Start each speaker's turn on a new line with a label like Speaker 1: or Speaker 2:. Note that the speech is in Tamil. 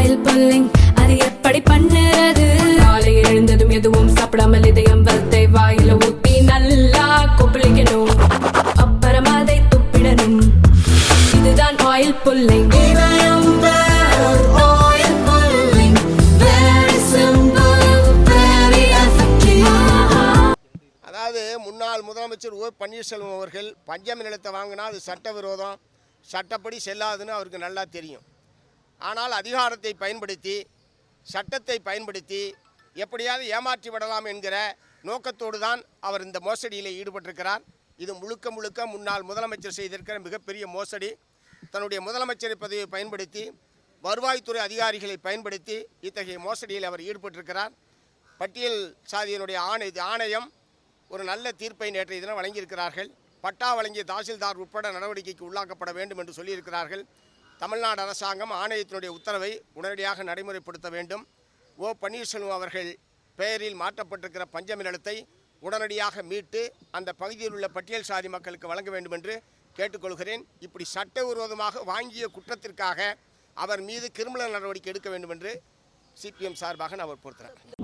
Speaker 1: ஆயில் புல்லிங் அது எப்படி பண்ணுறது? காலையில் எழுந்ததும் எதுவும் சாப்பிடாமல் இதயம் வளத்தை வாயில ஊத்தி நல்லா கொப்பளிக்கணும், அப்புறம் அதை துப்பிடணும். இதுதான் ஆயில் புல்லிங்.
Speaker 2: அதாவது முன்னாள் முதலமைச்சர் ஓ பன்னீர்செல்வம் அவர்கள் பஞ்சமி நிலத்தை வாங்கினா அது சட்டவிரோதம், சட்டப்படி செல்லாதுன்னு அவருக்கு நல்லா தெரியும். ஆனால் அதிகாரத்தை பயன்படுத்தி சட்டத்தை பயன்படுத்தி எப்படியாவது ஏமாற்றி விடலாம் என்கிற நோக்கத்தோடு தான் அவர் இந்த மோசடியில் ஈடுபட்டிருக்கிறார். இது முழுக்க முழுக்க முன்னாள் முதலமைச்சர் செய்திருக்கிற மிகப்பெரிய மோசடி. தன்னுடைய முதலமைச்சர் பதவியை பயன்படுத்தி வருவாய்த்துறை அதிகாரிகளை பயன்படுத்தி இத்தகைய மோசடியில் அவர் ஈடுபட்டிருக்கிறார். பட்டியல் சாதியினுடைய ஆணையம் ஒரு நல்ல தீர்ப்பை நேற்றைய தினம் வழங்கியிருக்கிறார்கள். பட்டா வழங்கிய தாசில்தார் உட்பட நடவடிக்கைக்கு உள்ளாக்கப்பட வேண்டும் என்று சொல்லியிருக்கிறார்கள். தமிழ்நாடு அரசாங்கம் ஆணையத்தினுடைய உத்தரவை உடனடியாக நடைமுறைப்படுத்த வேண்டும். ஓ பன்னீர்செல்வம் அவர்கள் பெயரில் மாற்றப்பட்டிருக்கிற பஞ்சமி நிலத்தை உடனடியாக மீட்டு அந்த பகுதியில் உள்ள பட்டியல் சாதி மக்களுக்கு வழங்க வேண்டும் என்று கேட்டுக்கொள்கிறேன். இப்படி சட்டவிரோதமாக வாங்கிய குற்றத்திற்காக அவர் மீது கிரிமினல் நடவடிக்கை எடுக்க வேண்டும் என்று சிபிஎம் சார்பாக நான் வற்புறுத்துகிறேன்.